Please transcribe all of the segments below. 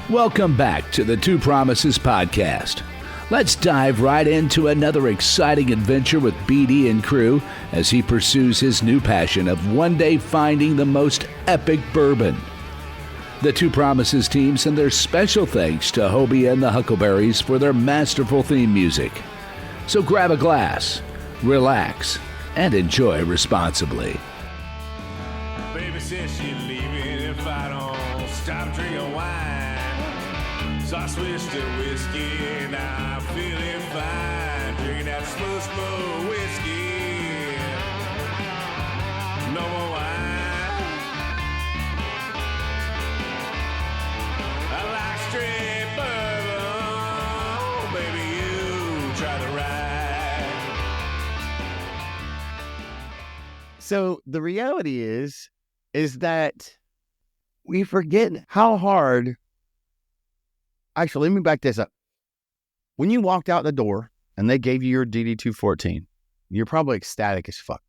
Welcome back to the Two Promises podcast. Let's dive right into another exciting adventure with BD and crew as he pursues his new passion of one day finding the most epic bourbon. The Two Promises team send their special thanks to Hobie and the Huckleberries for their masterful theme music. So grab a glass, relax, and enjoy responsibly. Baby says she's leaving if I don't stop drinking wine. So I switched to whiskey, now I'm feeling fine. Drinking that smooth, smooth whiskey. No more wine. I like straight bourbon. Baby, you try the ride. So the reality is that we forget how hard. Actually, let me back this up. When you walked out the door and they gave you your DD214, you're probably ecstatic as fuck.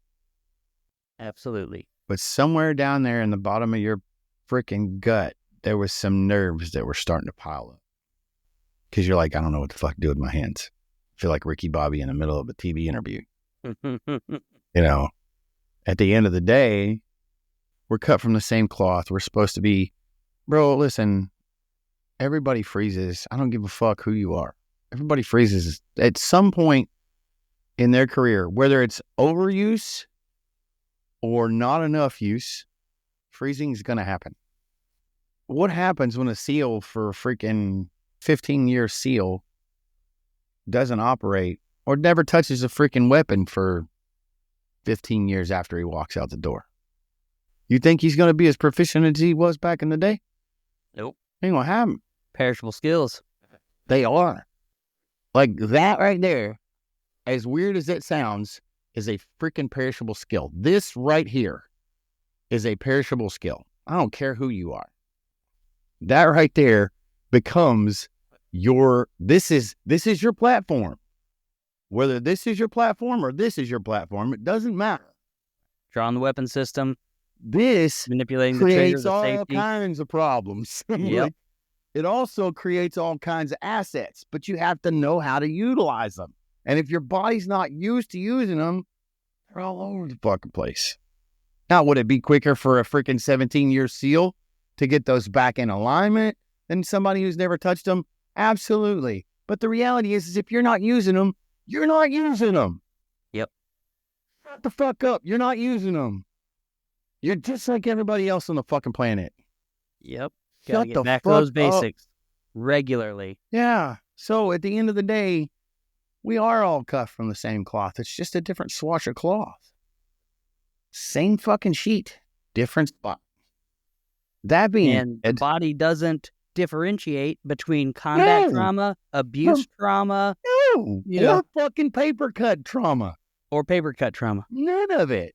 Absolutely. But somewhere down there in the bottom of your freaking gut, there was some nerves that were starting to pile up. Because you're like, I don't know what the fuck to do with my hands. I feel like Ricky Bobby in the middle of a TV interview. At the end of the day, we're cut from the same cloth. We're supposed to be, bro, listen, everybody freezes. I don't give a fuck who you are. Everybody freezes at some point in their career, whether it's overuse or not enough use, freezing is going to happen. What happens when a SEAL for a freaking 15-year SEAL doesn't operate or never touches a freaking weapon for 15 years after he walks out the door? You think he's going to be as proficient as he was back in the day? Nope. Ain't going to happen. Perishable skills. They are. Like that right there, as weird as it sounds, is a freaking perishable skill. This right here is a perishable skill. I don't care who you are. That right there becomes this is your platform. Whether this is your platform or this is your platform, it doesn't matter. Drawing the weapon system. This manipulating the triggers creates of all safety. kinds of problems. Yep. It also creates all kinds of assets, but you have to know how to utilize them. And if your body's not used to using them, they're all over the fucking place. Now, would it be quicker for a freaking 17-year SEAL to get those back in alignment than somebody who's never touched them? Absolutely. But the reality is if you're not using them, you're not using them. Yep. Shut the fuck up. You're not using them. You're just like everybody else on the fucking planet. Yep. Shut Gotta the get back to fuck those up. basics regularly. Yeah. So at the end of the day, we are all cut from the same cloth. It's just a different swatch of cloth. Same fucking sheet, different spot. That being, And the body doesn't differentiate between combat trauma, abuse trauma, or fucking paper cut trauma. or paper cut trauma. None of it.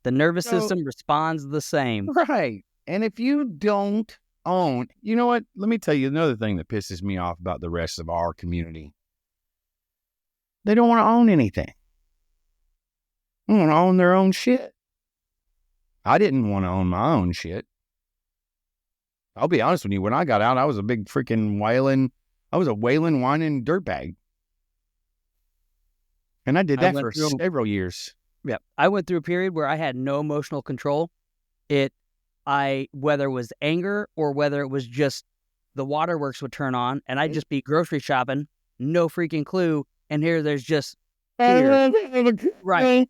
The nervous system responds the same. Right. And if you don't own, you know what? Let me tell you another thing that pisses me off about the rest of our community. They don't want to own anything. They want to own their own shit. I didn't want to own my own shit. I'll be honest with you. When I got out, I was a big freaking whining dirtbag. And I did that for several years. Yeah. I went through a period where I had no emotional control. Whether it was anger or whether it was just the waterworks would turn on and I'd just be grocery shopping, no freaking clue. And there's just beard. Right.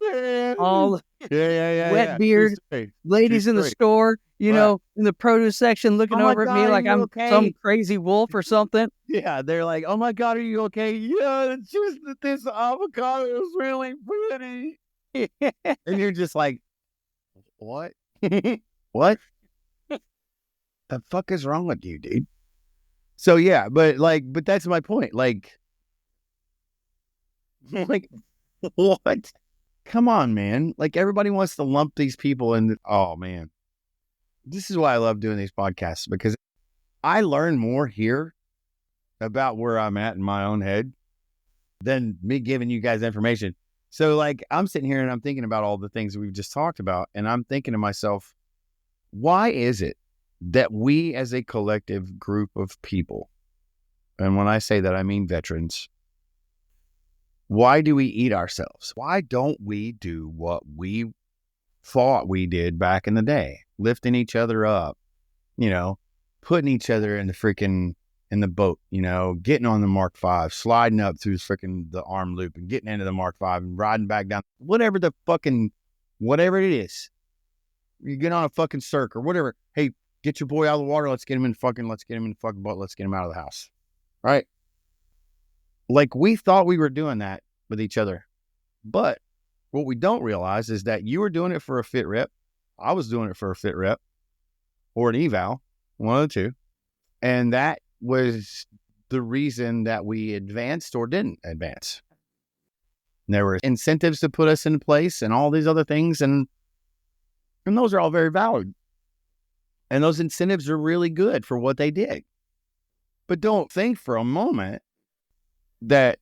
All wet beard, ladies in the store, you know, in the produce section looking over at me like I'm some crazy wolf or something. Yeah, they're like, oh my God, are you okay? Yeah, it's just that this avocado is really pretty. And you're just like, what? What? The fuck is wrong with you, dude? So yeah, but that's my point. Like, what? Come on, man. Like, everybody wants to lump these people in. Oh man. This is why I love doing these podcasts, because I learn more here about where I'm at in my own head than me giving you guys information. So like, I'm sitting here and I'm thinking about all the things we've just talked about. And I'm thinking to myself, why is it that we as a collective group of people, and when I say that, I mean veterans, why do we eat ourselves? Why don't we do what we thought we did back in the day? Lifting each other up, putting each other in the boat, getting on the Mark V, sliding up through the arm loop and getting into the Mark V and riding back down, whatever it is. You get on a fucking circ or whatever. Hey, get your boy out of the water. Let's get him in the fucking boat. Let's get him out of the house. Right? Like we thought we were doing that with each other. But what we don't realize is that you were doing it for a fit rep. I was doing it for a fit rep or an eval, one of the two. And that was the reason that we advanced or didn't advance. And there were incentives to put us in place and all these other things. And those are all very valid. And those incentives are really good for what they did. But don't think for a moment that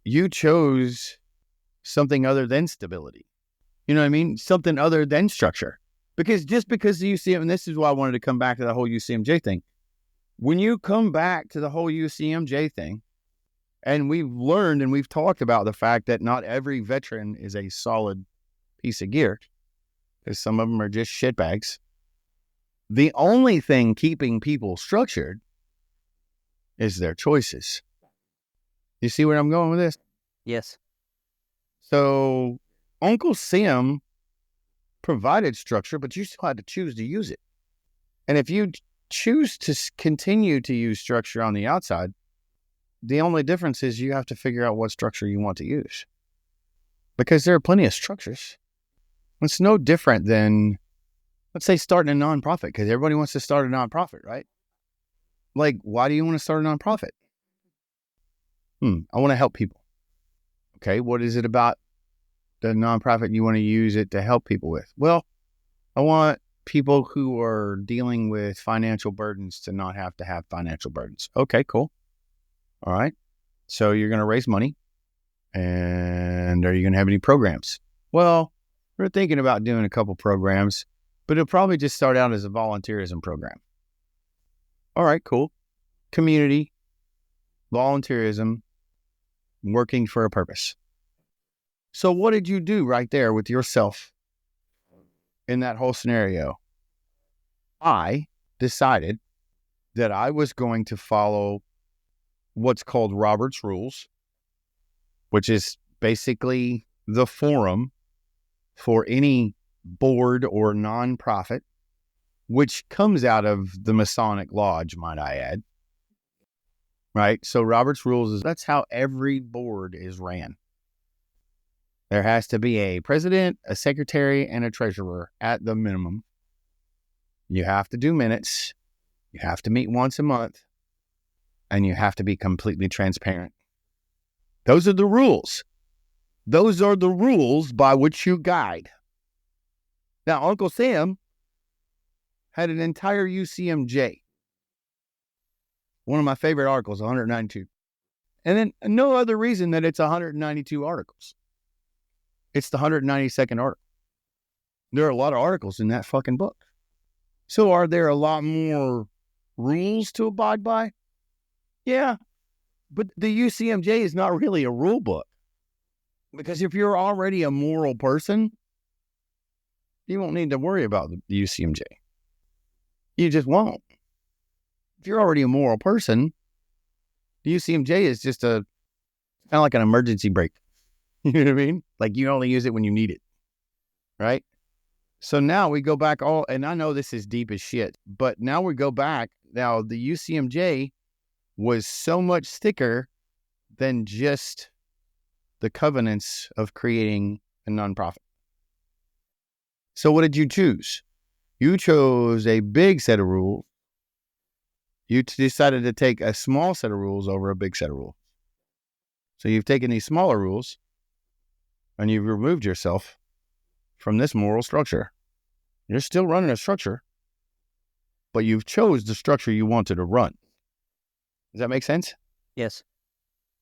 you chose something other than stability. You know what I mean? Something other than structure. Because just because the UCM, and this is why I wanted to come back to the whole UCMJ thing. When you come back to the whole UCMJ thing, and we've learned and we've talked about the fact that not every veteran is a solid piece of gear, because some of them are just shitbags. The only thing keeping people structured is their choices. You see where I'm going with this? Yes. So Uncle Sam provided structure, but you still had to choose to use it. And if you choose to continue to use structure on the outside, the only difference is you have to figure out what structure you want to use. Because there are plenty of structures. It's no different than, let's say, starting a nonprofit, because everybody wants to start a nonprofit, right? Like, why do you want to start a nonprofit? I want to help people. Okay, what is it about the nonprofit you want to use it to help people with? Well, I want people who are dealing with financial burdens to not have to have financial burdens. Okay, cool. All right. So you're going to raise money. And are you going to have any programs? Well, we're thinking about doing a couple programs, but it'll probably just start out as a volunteerism program. All right, cool. Community, volunteerism, working for a purpose. So what did you do right there with yourself in that whole scenario? I decided that I was going to follow what's called Robert's Rules, which is basically the forum for any board or nonprofit, which comes out of the Masonic Lodge, might I add. Right? So Robert's Rules that's how every board is ran. There has to be a president, a secretary, and a treasurer at the minimum. You have to do minutes. You have to meet once a month. And you have to be completely transparent. Those are the rules. Those are the rules by which you guide. Now, Uncle Sam had an entire UCMJ. One of my favorite articles, 192. And then no other reason that it's 192 articles. It's the 192nd article. There are a lot of articles in that fucking book. So are there a lot more rules to abide by? Yeah. But the UCMJ is not really a rule book. Because if you're already a moral person, you won't need to worry about the UCMJ. You just won't. If you're already a moral person, the UCMJ is just kind of like an emergency brake. You know what I mean? Like you only use it when you need it. Right? So now we go back and I know this is deep as shit, but now we go back. Now the UCMJ was so much thicker than just the covenants of creating a nonprofit. So what did you choose? You chose a big set of rules. You decided to take a small set of rules over a big set of rules. So you've taken these smaller rules and you've removed yourself from this moral structure. You're still running a structure, but you've chose the structure you wanted to run. Does that make sense? Yes.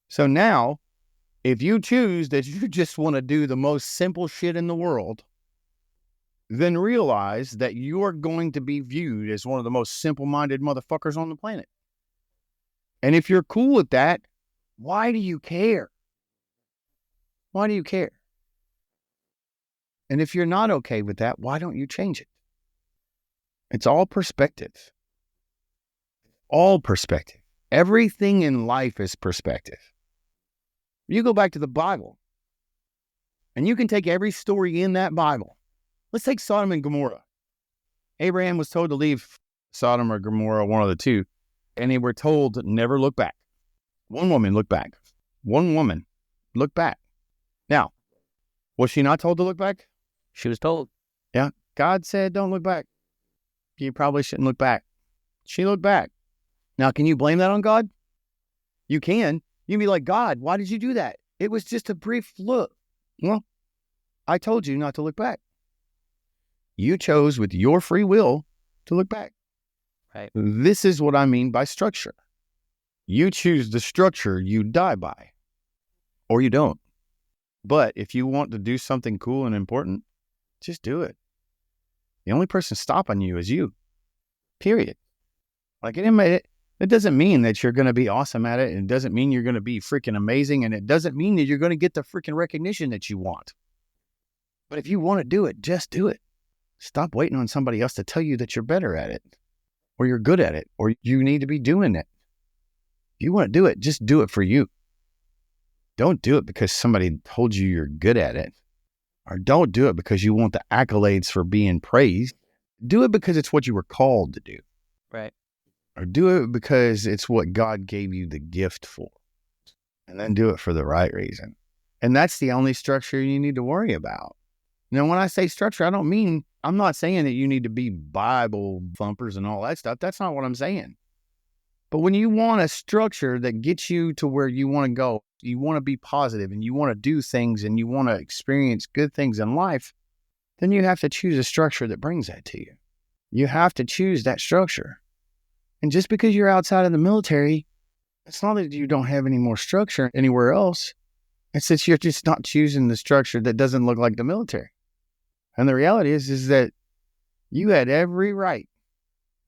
So now, if you choose that you just want to do the most simple shit in the world, then realize that you are going to be viewed as one of the most simple-minded motherfuckers on the planet. And if you're cool with that, why do you care? Why do you care? And if you're not okay with that, why don't you change it? It's all perspective. All perspective. Everything in life is perspective. You go back to the Bible, and you can take every story in that Bible. Let's take Sodom and Gomorrah. Abraham was told to leave Sodom or Gomorrah, one of the two, and they were told to never look back. One woman looked back. One woman looked back. Now, was she not told to look back? She was told. Yeah. God said, don't look back. You probably shouldn't look back. She looked back. Now, can you blame that on God? You can. You can be like, God, why did you do that? It was just a brief look. Well, I told you not to look back. You chose with your free will to look back. Right. This is what I mean by structure. You choose the structure you die by, or you don't. But if you want to do something cool and important, just do it. The only person stopping you is you. Period. Like, it doesn't mean that you're going to be awesome at it. It doesn't mean you're going to be freaking amazing. And it doesn't mean that you're going to get the freaking recognition that you want. But if you want to do it, just do it. Stop waiting on somebody else to tell you that you're better at it, or you're good at it, or you need to be doing it. If you want to do it, just do it for you. Don't do it because somebody told you you're good at it, or don't do it because you want the accolades for being praised. Do it because it's what you were called to do. Right. Or do it because it's what God gave you the gift for. And then do it for the right reason. And that's the only structure you need to worry about. Now, when I say structure, I'm not saying that you need to be Bible thumpers and all that stuff. That's not what I'm saying. But when you want a structure that gets you to where you want to go, you want to be positive and you want to do things and you want to experience good things in life, then you have to choose a structure that brings that to you. You have to choose that structure. And just because you're outside of the military, it's not that you don't have any more structure anywhere else. It's that you're just not choosing the structure that doesn't look like the military. And the reality is that you had every right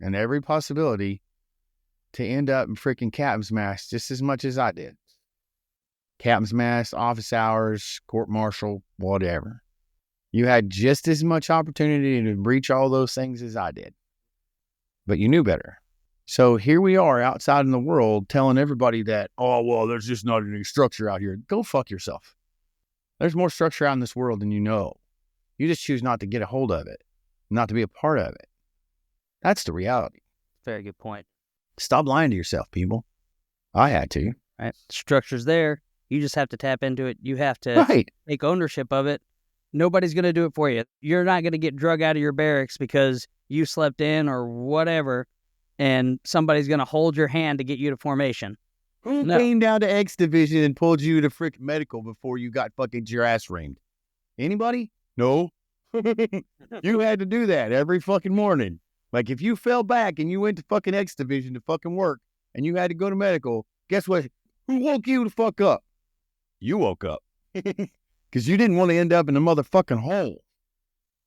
and every possibility to end up in freaking captain's mast just as much as I did. Captain's mast, office hours, court-martial, whatever. You had just as much opportunity to breach all those things as I did. But you knew better. So here we are outside in the world telling everybody that, oh, well, there's just not any structure out here. Go fuck yourself. There's more structure out in this world than you know. You just choose not to get a hold of it, not to be a part of it. That's the reality. Very good point. Stop lying to yourself, people. I had to. Right. Structure's there. You just have to tap into it. You have to take ownership of it. Nobody's going to do it for you. You're not going to get drug out of your barracks because you slept in or whatever, and somebody's going to hold your hand to get you to formation. Who came down to X Division and pulled you to freaking medical before you got fucking your ass reamed? Anybody? No. You had to do that every fucking morning. Like, if you fell back and you went to fucking X Division to fucking work and you had to go to medical, guess what? Who woke you the fuck up? You woke up. Because you didn't want to end up in a motherfucking hole.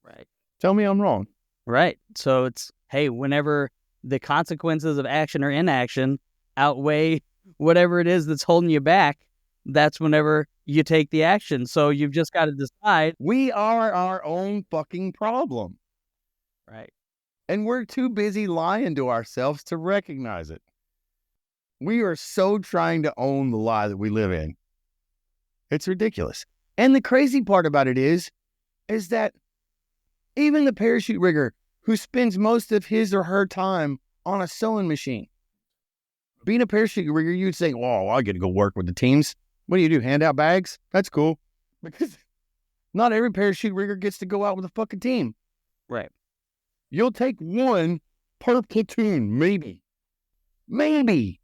Right. Tell me I'm wrong. Right. So it's, hey, whenever the consequences of action or inaction outweigh whatever it is that's holding you back, that's whenever you take the action. So you've just got to decide. We are our own fucking problem. Right. And we're too busy lying to ourselves to recognize it. We are so trying to own the lie that we live in. It's ridiculous. And the crazy part about it is that even the parachute rigger who spends most of his or her time on a sewing machine, being a parachute rigger, you'd say, oh, I get to go work with the teams. What do? Hand out bags? That's cool. Because not every parachute rigger gets to go out with a fucking team. Right. You'll take one per platoon, maybe. Maybe.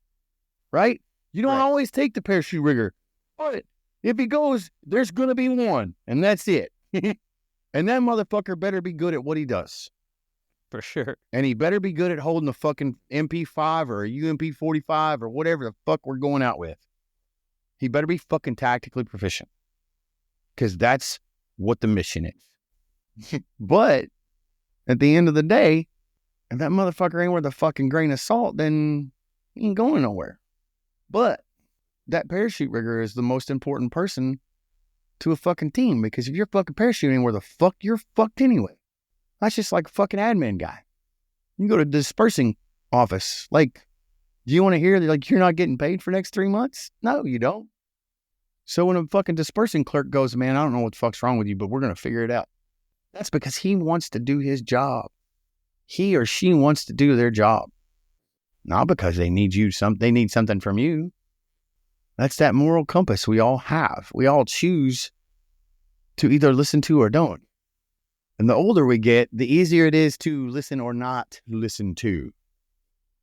Right? You don't always take the parachute rigger. But if he goes, there's going to be one. And that's it. And that motherfucker better be good at what he does. For sure. And he better be good at holding a fucking MP5 or a UMP 45 or whatever the fuck we're going out with. He better be fucking tactically proficient. Because that's what the mission is. But At the end of the day, if that motherfucker ain't worth a fucking grain of salt, then he ain't going nowhere. But that parachute rigger is the most important person to a fucking team, because if your fucking parachute ain't worth a fuck, you're fucked anyway. That's just like a fucking admin guy. You go to the dispersing office. Like, do you want to hear that, like, you're not getting paid for the next 3 months? No, you don't. So when a fucking dispersing clerk goes, man, I don't know what the fuck's wrong with you, but we're going to figure it out. That's because he wants to do his job. He or she wants to do their job. Not because they need they need something from you. That's that moral compass we all have. We all choose to either listen to or don't. And the older we get, the easier it is to listen or not listen to.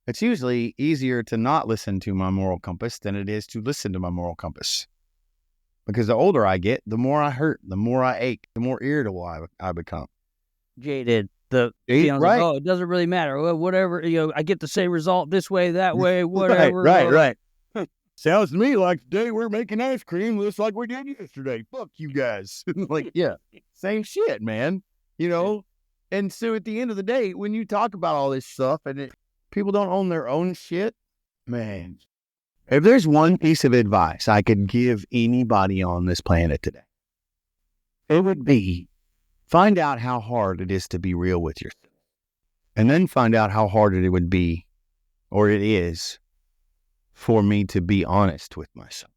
It's usually easier to not listen to my moral compass than it is to listen to my moral compass. Because the older I get, the more I hurt, the more I ache, the more irritable I become. Jaded. The feelings right. of, it doesn't really matter. Well, whatever, I get the same result this way, that way, whatever. Right. Sounds to me like today we're making ice cream just like we did yesterday. Fuck you guys. Like, yeah, same shit, man. And so at the end of the day, when you talk about all this stuff and people don't own their own shit, man, if there's one piece of advice I could give anybody on this planet today, it would be find out how hard it is to be real with yourself. And then find out how hard it would be, or it is, for me to be honest with myself.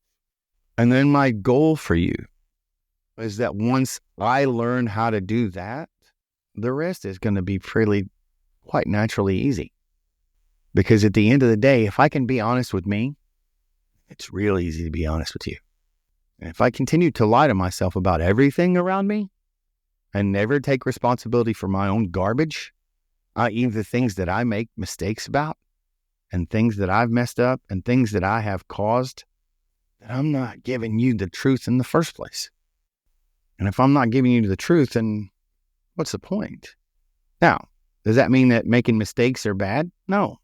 And then my goal for you is that once I learn how to do that, the rest is going to be quite naturally easy. Because at the end of the day, if I can be honest with me, it's real easy to be honest with you. And if I continue to lie to myself about everything around me and never take responsibility for my own garbage, i.e. the things that I make mistakes about and things that I've messed up and things that I have caused, then I'm not giving you the truth in the first place. And if I'm not giving you the truth, then what's the point? Now, does that mean that making mistakes are bad? No.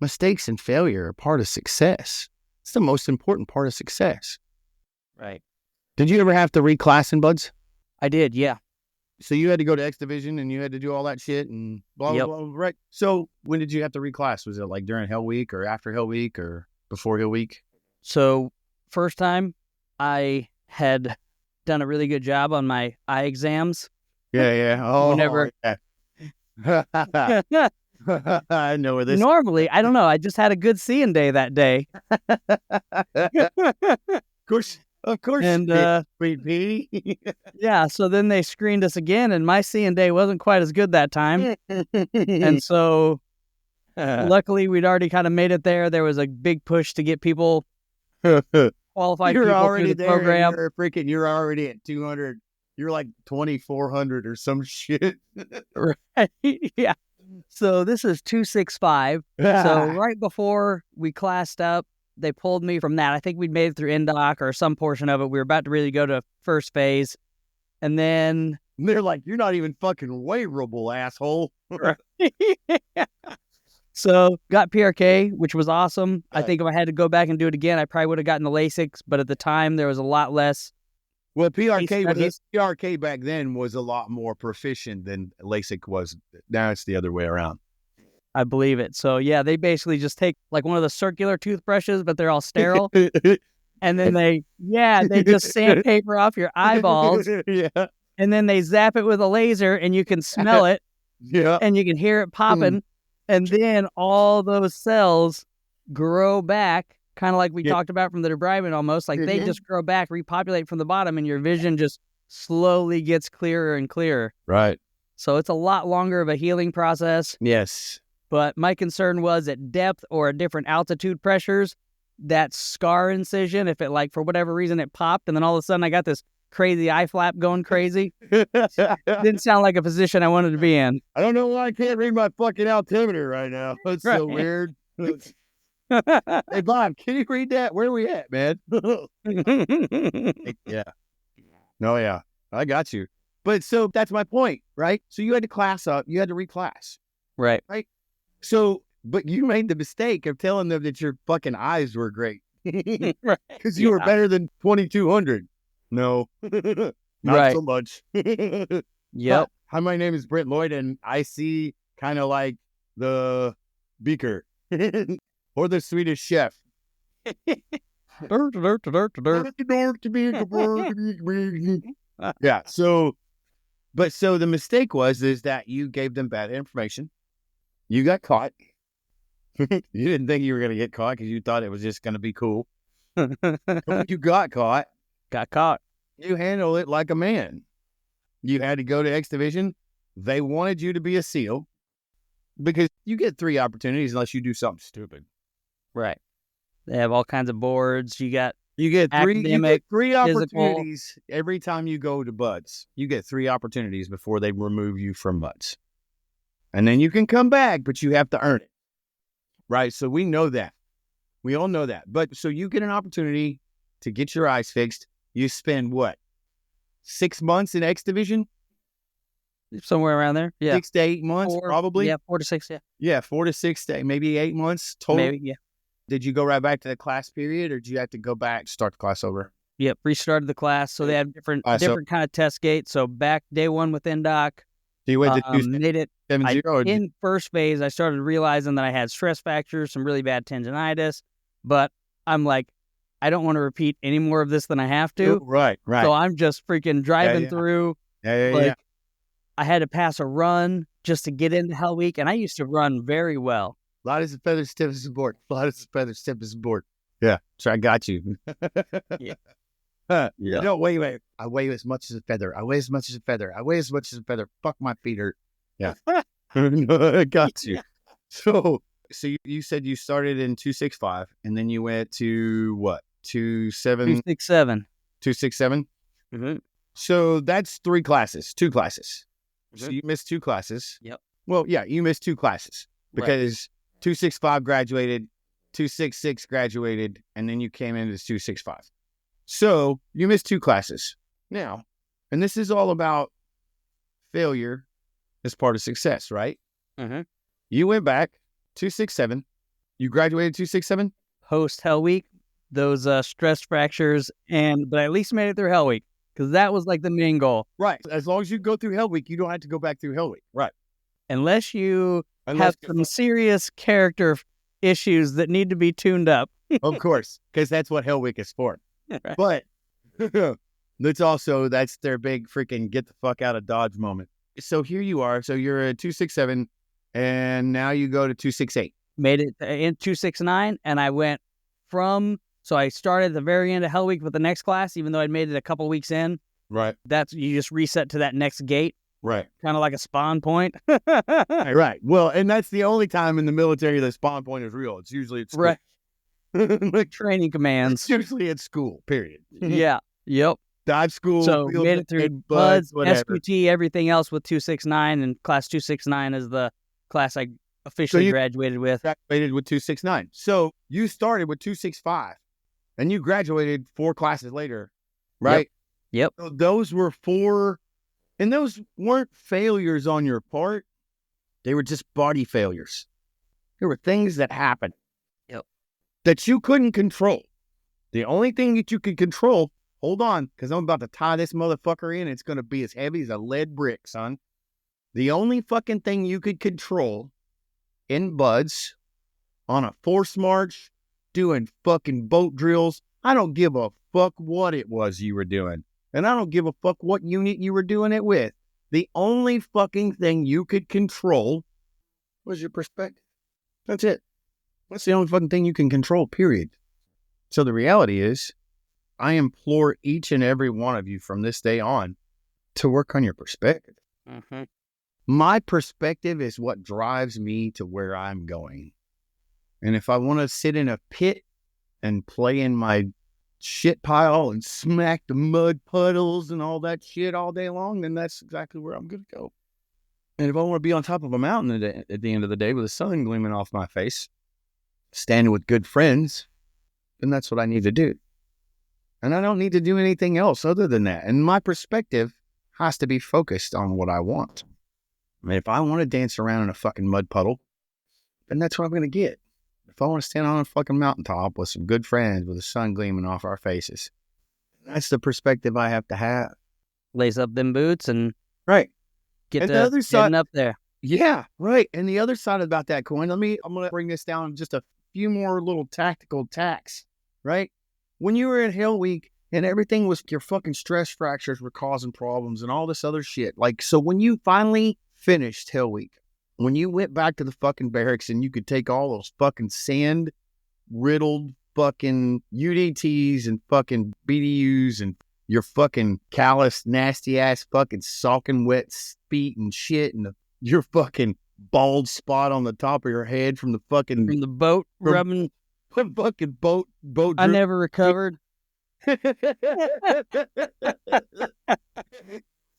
Mistakes and failure are part of success. It's the most important part of success. Right. Did you ever have to reclass in Buds? I did, yeah. So you had to go to X Division and you had to do all that shit and blah, Yep. blah, blah, right? So when did you have to reclass? Was it like during Hell Week or after Hell Week or before Hell Week? So first time I had done a really good job on my eye exams. Yeah. Oh, Whenever... yeah. I know where this... Normally, I don't know. I just had a good seeing day that day. Of course. And, Sweet Petey. yeah, so then they screened us again, and my seeing day wasn't quite as good that time. And so, luckily, we'd already kind of made it there. There was a big push to get people, qualified You're people already through the there. program. You're already at 200. You're like 2,400 or some shit. Right, yeah. So this is 265. So right before we classed up, they pulled me from that. I think we'd made it through NDOC or some portion of it. We were about to really go to first phase. And then... they're like, you're not even fucking waverable, asshole. Yeah. So got PRK, which was awesome. Right. I think if I had to go back and do it again, I probably would have gotten the LASIKs. But at the time, there was a lot less. Well, PRK back then was a lot more proficient than LASIK was. Now it's the other way around. I believe it. So yeah, they basically just take like one of the circular toothbrushes, but they're all sterile. And then they just sandpaper off your eyeballs. Yeah. And then they zap it with a laser and you can smell it. Yeah. And you can hear it popping. And then all those cells grow back, kind of like we talked about from the debridement almost. Like they just grow back, repopulate from the bottom, and your vision just slowly gets clearer and clearer. Right. So it's a lot longer of a healing process. Yes. But my concern was at depth or at different altitude pressures, that scar incision, if it like for whatever reason it popped and then all of a sudden I got this crazy eye flap going crazy. Didn't sound like a position I wanted to be in. I don't know why I can't read my fucking altimeter right now. That's so weird. Hey, Bob, can you read that? Where are we at, man? Yeah. No, yeah. I got you. But so that's my point, right? So you had to class up. You had to reclass. Right. Right? So, but you made the mistake of telling them that your fucking eyes were great. Right. Because you were better than 2,200. No. Not so much. Yep. Hi, my name is Brent Lloyd, and I see kind of like the beaker or the Swedish chef. Yeah. So the mistake is that you gave them bad information. You got caught. You didn't think you were going to get caught because you thought it was just going to be cool. You got caught. Got caught. You handle it like a man. You had to go to X Division. They wanted you to be a SEAL because you get 3 opportunities unless you do something stupid. Right. They have all kinds of boards. You get three physical. opportunities every time you go to Buds. You get 3 opportunities before they remove you from Buds. And then you can come back, but you have to earn it. Right? So we know that. We all know that. But so you get an opportunity to get your eyes fixed. You spend what? 6 months in X Division? Somewhere around there. Yeah. 6 to 8 months, probably. Yeah, 4 to 6, yeah. Yeah, 4 to 6, maybe 8 months total. Maybe, yeah. Did you go right back to the class period, or did you have to go back, start the class over? Yep, restarted the class. So they have different kind of test gates. So back day 1 with NDOC. So you went to made it 270? In first phase, I started realizing that I had stress fractures, some really bad tendinitis, but I'm like, I don't want to repeat any more of this than I have to. Right. So I'm just freaking driving through. Yeah. I had to pass a run just to get into Hell Week, and I used to run very well. Light as a feather, stiff as a board. Light as a feather, stiff as a board. Yeah, so I got you. Yeah. No, wait. I weigh as much as a feather. I weigh as much as a feather. I weigh as much as a feather. Fuck, my feet hurt. Yeah. I got you. So you said you started in 265, and then you went to what? 267. 267? Mm-hmm. So that's 2 classes. Mm-hmm. So you missed 2 classes. Yep. Well, yeah, you missed 2 classes because 265 graduated, 266 graduated, and then you came into 265. So you missed 2 classes. Now, and this is all about failure as part of success, right? Mm-hmm. You went back 267. You graduated 267? Post Hell Week, those stress fractures, but I at least made it through Hell Week because that was like the main goal. Right. As long as you go through Hell Week, you don't have to go back through Hell Week. Right. Unless you have some serious character issues that need to be tuned up. Of course, because that's what Hell Week is for. Right. But that's their big freaking get the fuck out of Dodge moment. So here you are. So you're at 267, and now you go to 268. Made it in 269, and I went so I started at the very end of Hell Week with the next class, even though I'd made it a couple weeks in. Right. You just reset to that next gate. Right. Kind of like a spawn point. Right. Well, and that's the only time in the military the spawn point is real. It's usually at school. Right. Like training commands. It's usually at school, period. Yeah. Yep. Dive school. So made it through Buds, whatever. SQT, everything else with 269, and class 269 is the class I officially graduated with. Graduated with 269. So you started with 265, and you graduated 4 classes later, right? Yep. So those were 4, and those weren't failures on your part. They were just body failures. There were things that happened. Yep. That you couldn't control. The only thing that you could control, hold on, because I'm about to tie this motherfucker in. It's going to be as heavy as a lead brick, son. The only fucking thing you could control in Buds on a force march, doing fucking boat drills. I don't give a fuck what it was you were doing. And I don't give a fuck what unit you were doing it with. The only fucking thing you could control was your perspective. That's it. That's the only fucking thing you can control, period. So the reality is, I implore each and every one of you from this day on to work on your perspective. Mm-hmm. My perspective is what drives me to where I'm going. And if I want to sit in a pit and play in my shit pile and smack the mud puddles and all that shit all day long, then that's exactly where I'm going to go. And if I want to be on top of a mountain at the end of the day with the sun gleaming off my face, standing with good friends, then that's what I need to do. And I don't need to do anything else other than that. And my perspective has to be focused on what I want. I mean, if I want to dance around in a fucking mud puddle, then that's what I'm going to get. If I want to stand on a fucking mountaintop with some good friends with the sun gleaming off our faces, that's the perspective I have to have. Lace up them boots and right. Get And to the other side, getting up there. yeah, right. And the other side about that coin, I'm going to bring this down just a few more little tactical tacks, right? When you were in Hell Week and everything was, your fucking stress fractures were causing problems and all this other shit. Like, so when you finally finished Hell Week, when you went back to the fucking barracks and you could take all those fucking sand riddled fucking UDTs and fucking BDUs and your fucking callous, nasty ass fucking soaking wet feet and shit and your fucking bald spot on the top of your head from the fucking From the boat rubbing. fucking boat I never recovered.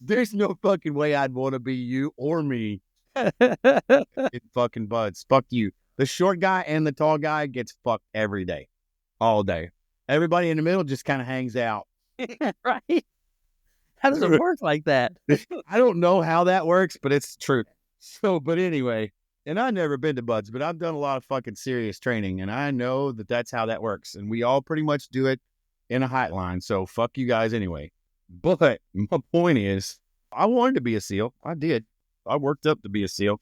There's no fucking way I'd want to be you or me. It fucking buds. Fuck you. The short guy and the tall guy gets fucked every day. All day. Everybody in the middle just kind of hangs out. Right? How does it work like that? I don't know how that works, but it's true. So, but anyway, and I've never been to Buds, but I've done a lot of fucking serious training, and I know that that's how that works. And we all pretty much do it in a height line. So fuck you guys anyway. But my point is, I wanted to be a SEAL. I did. I worked up to be a SEAL.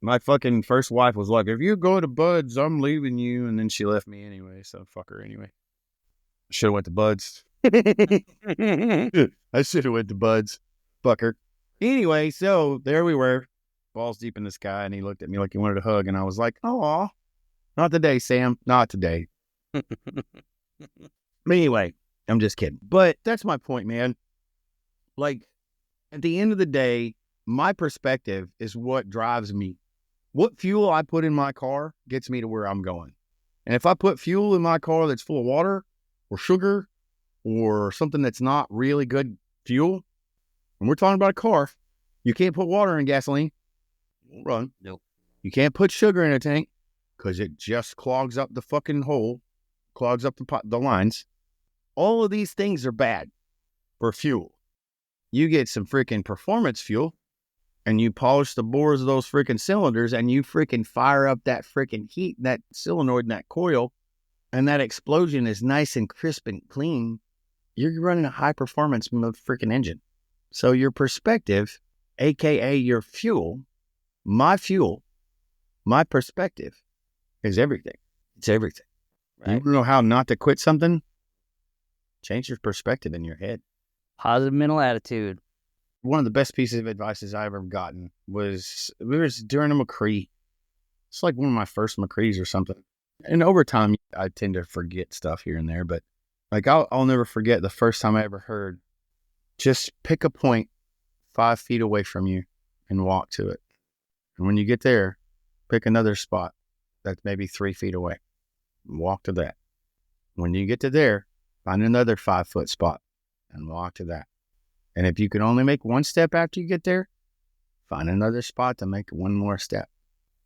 My fucking first wife was like, if you go to Buds, I'm leaving you. And then she left me anyway. So fuck her anyway. I should have went to Buds. I should have went to Buds. Fuck her. Anyway, so there we were. Balls deep in the sky. And he looked at me like he wanted a hug. And I was like, aw, not today, Sam. Not today. Anyway, I'm just kidding. But that's my point, man. Like, at the end of the day, my perspective is what drives me. What fuel I put in my car gets me to where I'm going. And if I put fuel in my car that's full of water or sugar or something that's not really good fuel, and we're talking about a car, you can't put water in gasoline. It won't run. Nope. You can't put sugar in a tank because it just clogs up the fucking hole, clogs up the lines. All of these things are bad for fuel. You get some freaking performance fuel and you polish the bores of those freaking cylinders and you freaking fire up that freaking heat, that solenoid and that coil, and that explosion is nice and crisp and clean. You're running a high performance freaking engine. So your perspective, aka your fuel, my perspective is everything. It's everything. Right. You want to know how not to quit something? Change your perspective in your head. Positive mental attitude. One of the best pieces of advice I've ever gotten was, we were during a McCree. It's like one of my first McCrees or something. And over time, I tend to forget stuff here and there, but like I'll never forget the first time I ever heard, just pick a point 5 feet away from you and walk to it. And when you get there, pick another spot that's maybe 3 feet away and walk to that. When you get to there, find another 5-foot spot and walk to that. And if you can only make one step after you get there, find another spot to make one more step.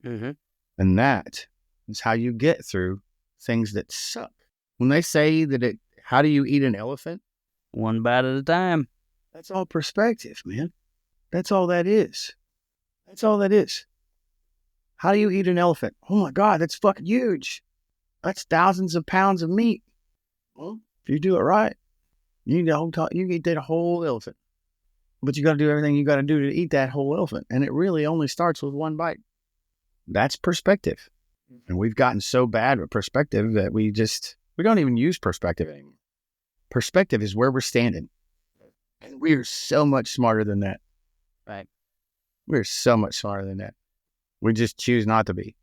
Mm-hmm. And that is how you get through things that suck. When they say that how do you eat an elephant? One bite at a time. That's all perspective, man. That's all that is. That's all that is. How do you eat an elephant? Oh my God, that's fucking huge. That's thousands of pounds of meat. Well, if you do it right, you eat that whole elephant. But you got to do everything you got to do to eat that whole elephant. And it really only starts with one bite. That's perspective. And we've gotten so bad with perspective that we don't even use perspective anymore. Perspective is where we're standing. And we're so much smarter than that. Right. We're so much smarter than that. We just choose not to be.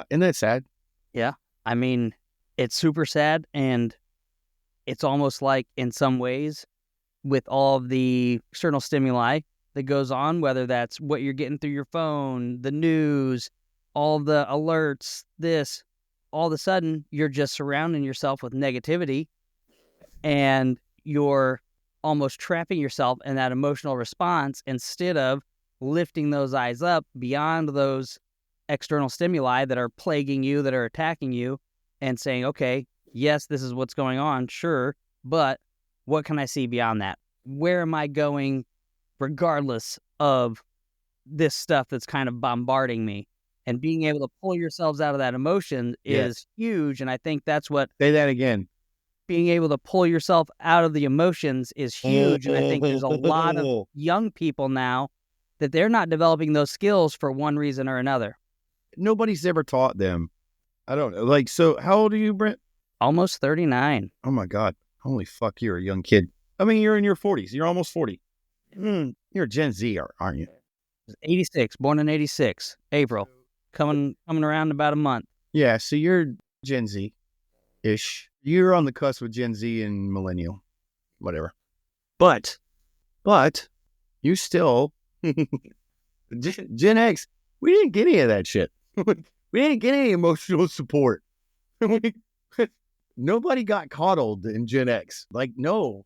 Isn't that sad? Yeah. I mean, it's super sad, and it's almost like, in some ways, with all of the external stimuli that goes on, whether that's what you're getting through your phone, the news, all the alerts, all of a sudden, you're just surrounding yourself with negativity, and you're almost trapping yourself in that emotional response instead of lifting those eyes up beyond those external stimuli that are plaguing you, that are attacking you, and saying, okay, yes, this is what's going on, sure, but what can I see beyond that? Where am I going regardless of this stuff that's kind of bombarding me? And being able to pull yourselves out of that emotion is huge, and I think that's what... Say that again. Being able to pull yourself out of the emotions is huge, and I think there's a lot of young people now that they're not developing those skills for one reason or another. Nobody's ever taught them. I don't know. Like, so how old are you, Brent? Almost 39. Oh my God. Holy fuck, you're a young kid. I mean, you're in your 40s. You're almost 40. You're Gen Z, aren't you? 86, born in 86, April. Coming around in about a month. Yeah, so you're Gen Z-ish. You're on the cusp with Gen Z and millennial, whatever. But you still, Gen X, we didn't get any of that shit. We didn't get any emotional support. Nobody got coddled in Gen X. Like, no.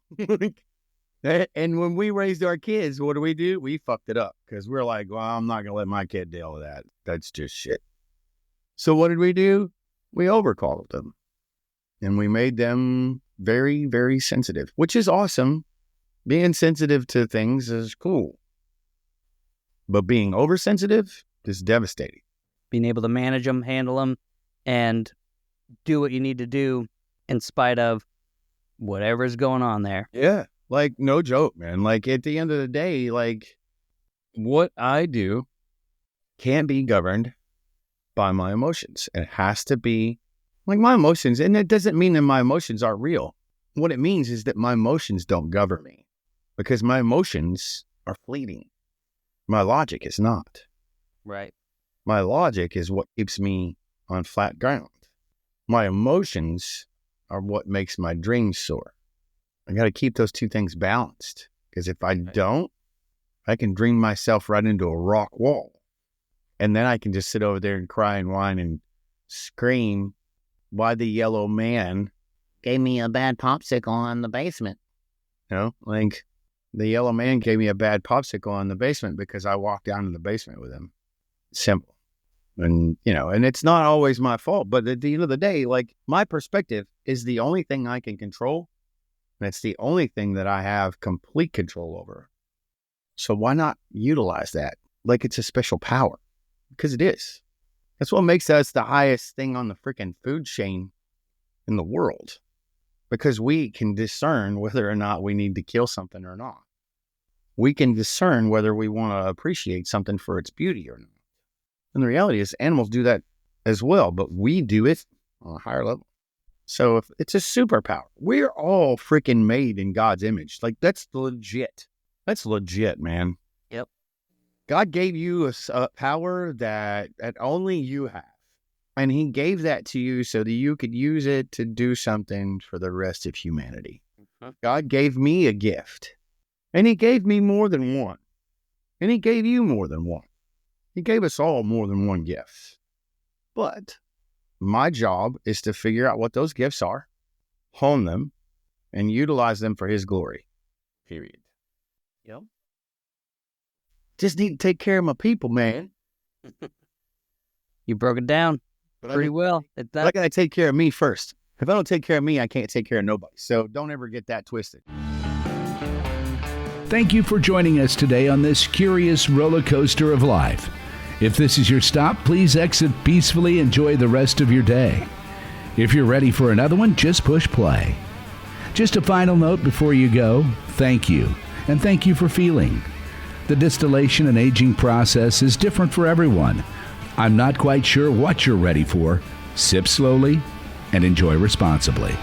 And when we raised our kids, what do? We fucked it up because we're like, well, I'm not going to let my kid deal with that. That's just shit. So what did we do? We overcoddled them. And we made them very, very sensitive, which is awesome. Being sensitive to things is cool. But being oversensitive is devastating. Being able to manage them, handle them, and do what you need to do in spite of whatever's going on there. Yeah. Like, no joke, man. Like, at the end of the day, like, what I do can't be governed by my emotions. It has to be, like, my emotions. And it doesn't mean that my emotions aren't real. What it means is that my emotions don't govern me because my emotions are fleeting. My logic is not. Right. My logic is what keeps me on flat ground. My emotions are what makes my dreams soar. I got to keep those two things balanced because if I don't, I can dream myself right into a rock wall. And then I can just sit over there and cry and whine and scream why the yellow man gave me a bad popsicle in the basement. You know, like the yellow man gave me a bad popsicle in the basement because I walked down to the basement with him. Simple. And, you know, and it's not always my fault, but at the end of the day, like my perspective is the only thing I can control. And it's the only thing that I have complete control over. So why not utilize that like it's a special power? Because it is. That's what makes us the highest thing on the freaking food chain in the world. Because we can discern whether or not we need to kill something or not. We can discern whether we want to appreciate something for its beauty or not. And the reality is animals do that as well, but we do it on a higher level. So if it's a superpower. We're all freaking made in God's image. Like, that's legit. That's legit, man. Yep. God gave you a power that only you have. And he gave that to you so that you could use it to do something for the rest of humanity. Mm-hmm. God gave me a gift. And he gave me more than one. And he gave you more than one. He gave us all more than one gift. But my job is to figure out what those gifts are, hone them, and utilize them for his glory. Period. Yep. Just need to take care of my people, man. You broke it down pretty well. I got to take care of me first. If I don't take care of me, I can't take care of nobody. So don't ever get that twisted. Thank you for joining us today on this curious roller coaster of life. If this is your stop, please exit peacefully. Enjoy the rest of your day. If you're ready for another one, just push play. Just a final note before you go. Thank you. And thank you for feeling. The distillation and aging process is different for everyone. I'm not quite sure what you're ready for. Sip slowly and enjoy responsibly.